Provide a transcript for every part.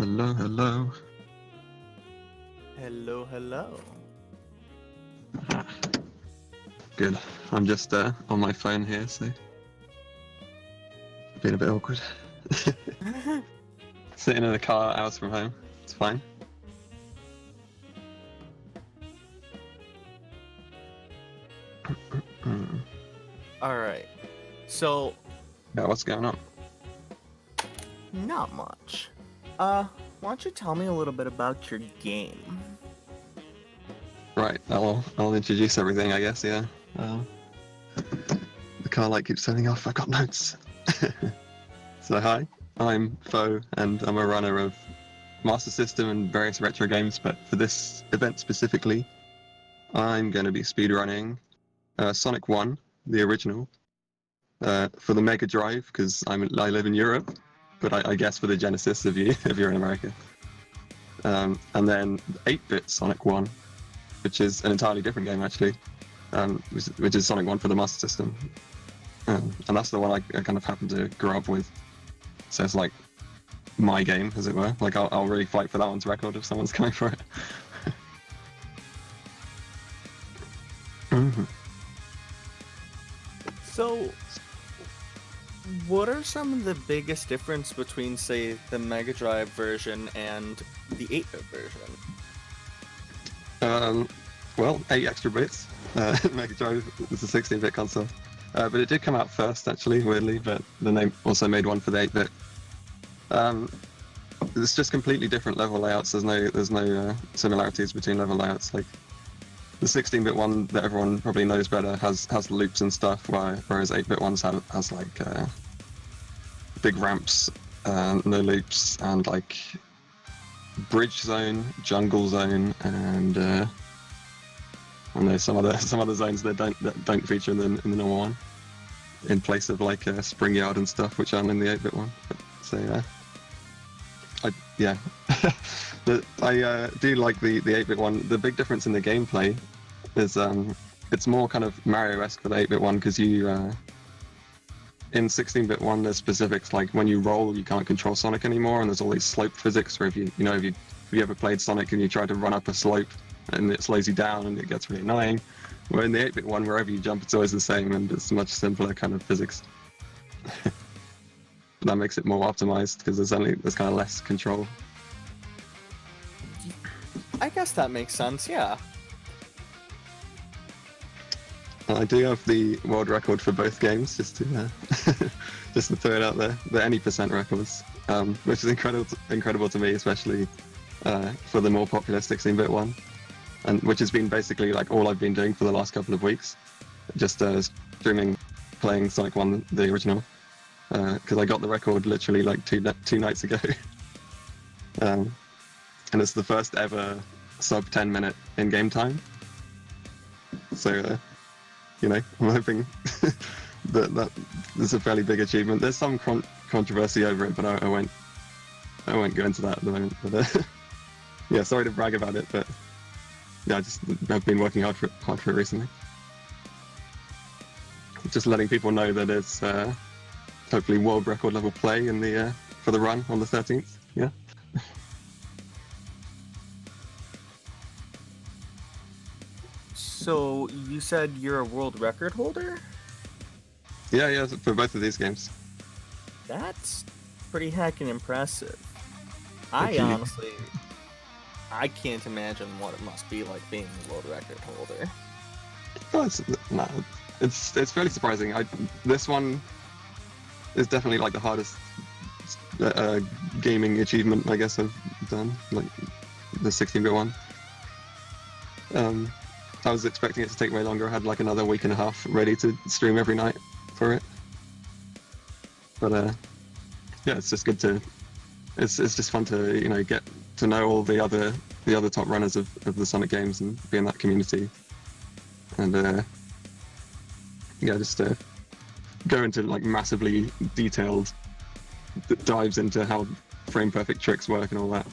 Hello, hello. Hello, hello. Ah, good. I'm just on my phone here, so being a bit awkward. Sitting in the car, hours from home. It's fine. All right. So, Yeah, what's going on? not much. Why don't you tell me a little bit about your game? Right, I'll introduce everything, I guess. Yeah. The car light keeps turning off. I've got notes. So hi, I'm Pho, and I'm a runner of Master System and various retro games. But for this event specifically, I'm going to be speedrunning Sonic 1, the original, for the Mega Drive because I live in Europe, but I guess for the Genesis if you're in America. And then 8-bit Sonic 1, which is an entirely different game actually, which is Sonic 1 for the Master System. And that's the one I kind of happened to grow up with. So it's like my game, as it were. Like I'll really fight for that one's record if someone's coming for it. Mm-hmm. So, what are some of the biggest difference between, say, the Mega Drive version and the 8-bit version? Well, 8 extra bits. Mega Drive is a 16-bit console. But it did come out first, actually, weirdly, but then they also made one for the 8-bit. It's just completely different level layouts. There's no similarities between level layouts. Like the 16-bit one that everyone probably knows better has loops and stuff, whereas 8-bit ones has like big ramps, no loops, and like bridge zone, jungle zone, and I know some other zones that don't feature in the normal one, in place of like spring yard and stuff, which aren't in the 8-bit one. So I do like the 8-bit one. The big difference in the gameplay is it's more kind of Mario-esque for the 8-bit one because you in 16-bit one there's specifics like when you roll you can't control Sonic anymore, and there's all these slope physics where if you ever played Sonic and you try to run up a slope and it slows you down and it gets really annoying. Where in the 8-bit one, wherever you jump, it's always the same and it's much simpler kind of physics. That makes it more optimized because there's kind of less control. I guess that makes sense, yeah. I do have the world record for both games, just to just to throw it out there. The any percent records, which is incredible to me, especially for the more popular 16-bit one, and which has been basically like all I've been doing for the last couple of weeks, just streaming, playing Sonic 1, the original, because I got the record literally like two nights ago, and it's the first ever sub 10-minute in-game time. So. I'm hoping that is a fairly big achievement. There's some controversy over it, but I won't go into that at the moment. But yeah, sorry to brag about it, but yeah, I've been working hard for it recently. Just letting people know that it's hopefully world record level play in the for the run on the 13th. Yeah. So, you said you're a world record holder? Yeah, for both of these games. That's pretty heckin' impressive. Thank you. Honestly, I can't imagine what it must be like being a world record holder. Oh, it's fairly surprising. This one is definitely like the hardest gaming achievement I guess I've done, like the 16-bit one. I was expecting it to take way longer. I had like another week and a half ready to stream every night for it. But yeah, it's just good to. It's just fun to get to know all the other top runners of the Sonic games and be in that community. And yeah, just go into like massively detailed dives into how frame perfect tricks work and all that.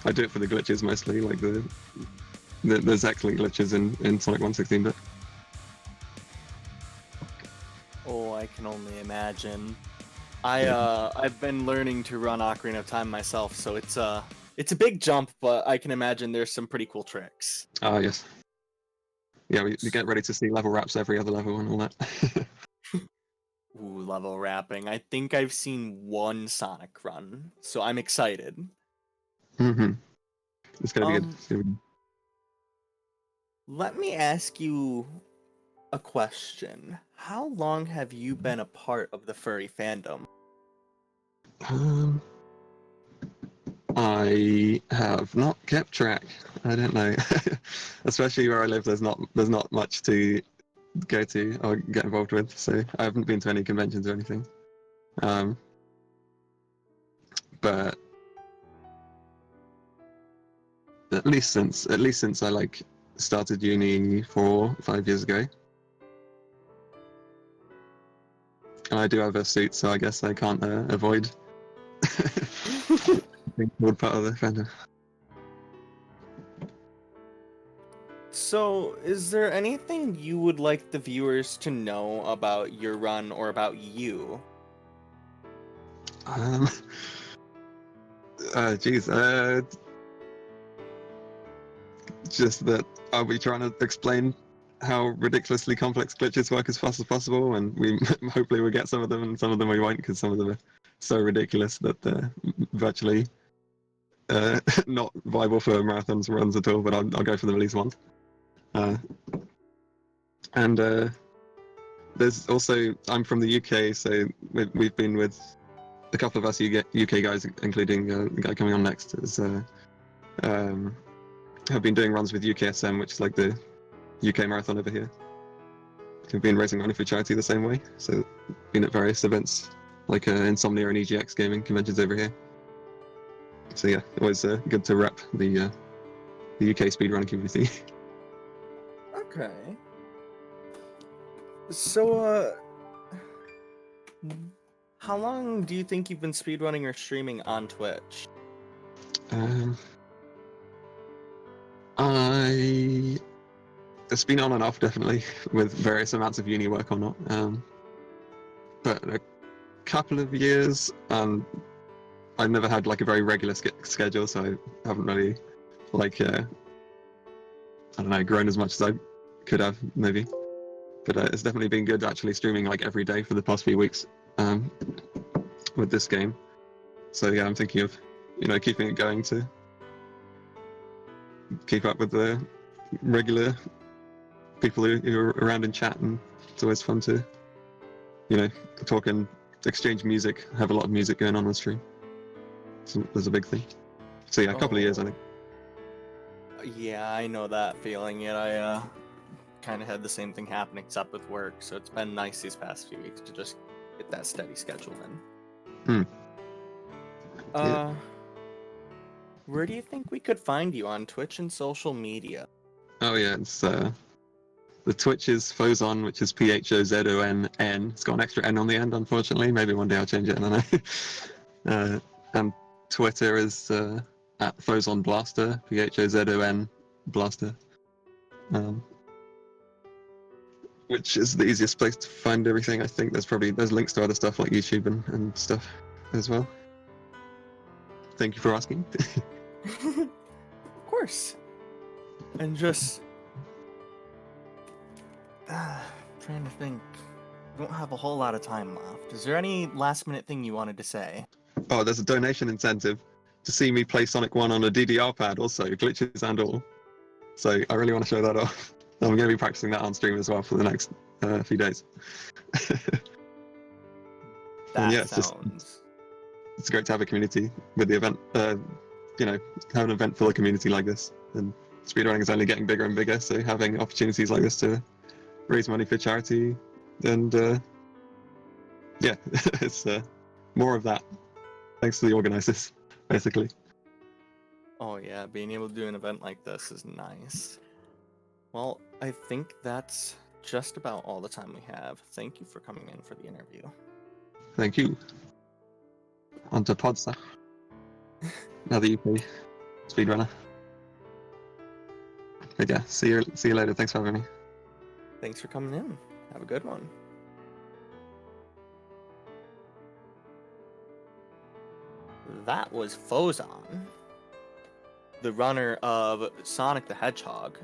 I do it for the glitches mostly, like there's excellent glitches in Sonic 1 16-bit. Oh, I can only imagine. I've been learning to run Ocarina of Time myself, so it's a big jump, but I can imagine there's some pretty cool tricks. Ah, yes. Yeah, we get ready to see level wraps every other level and all that. Ooh, level wrapping. I think I've seen one Sonic run, so I'm excited. hmm It's gonna be good. Um, It's gonna be good. Let me ask you a question. How long have you been a part of the furry fandom? Um, I have not kept track. I don't know. Especially where I live, there's not much to go to or get involved with, so I haven't been to any conventions or anything. Um, but at least since I like started uni 4 or 5 years ago, and I do have a suit, so I guess I can't avoid being called part of the fandom. So, is there anything you would like the viewers to know about your run or about you? Um, geez, just that I'll be trying to explain how ridiculously complex glitches work as fast as possible, and we hopefully we'll get some of them, and some of them we won't, because some of them are so ridiculous that they're virtually not viable for marathons runs at all. But I'll go for them at least once. Uh, and there's also I'm from the UK, so we've been with a couple of us UK guys, including the guy coming on next, um, have been doing runs with UKSM, which is like the UK marathon over here. We've been raising money for charity the same way, so been at various events like Insomnia and EGX gaming conventions over here. So yeah, always good to rep the UK speedrunning community. Okay. So, how long do you think you've been speedrunning or streaming on Twitch? um, I it's been on and off definitely with various amounts of uni work or not, but a couple of years. I've never had like a very regular schedule, so I haven't really like I don't know, grown as much as I could have maybe. But it's definitely been good actually streaming like every day for the past few weeks um, with this game. So yeah, I'm thinking of keeping it going to keep up with the regular people who are around in chat, and it's always fun to talk and exchange music. Have a lot of music going on stream. So there's a big thing. So yeah, a couple of years I think. Yeah, I know that feeling. Yet I kind of had the same thing happen, except with work. So it's been nice these past few weeks to just get that steady schedule in. Hmm. Uh, where do you think we could find you on Twitch and social media? Oh yeah, it's the Twitch is Phozonn, which is Phozonn. It's got an extra N on the end, unfortunately. Maybe one day I'll change it. I don't know. And Twitter is at Phozon Blaster, Phozon Blaster, um, which is the easiest place to find everything. I think there's links to other stuff like YouTube and stuff as well. Thank you for asking. Of course. And just trying to think. Don't have a whole lot of time left. Is there any last minute thing you wanted to say? Oh, there's a donation incentive to see me play Sonic 1 on a DDR pad, also glitches and all. So I really want to show that off. I'm going to be practicing that on stream as well for the next few days. And yeah, That sounds. it's great to have a community with the event. Have an event full of community like this. And speedrunning is only getting bigger and bigger, so having opportunities like this to raise money for charity, and yeah, it's more of that. Thanks to the organizers, basically. Oh yeah, being able to do an event like this is nice. Well, I think that's just about all the time we have. Thank you for coming in for the interview. Thank you. On to Podster. Another UK speedrunner. But yeah, see you later. Thanks for having me. Thanks for coming in. Have a good one. That was Phozonn, the runner of Sonic the Hedgehog.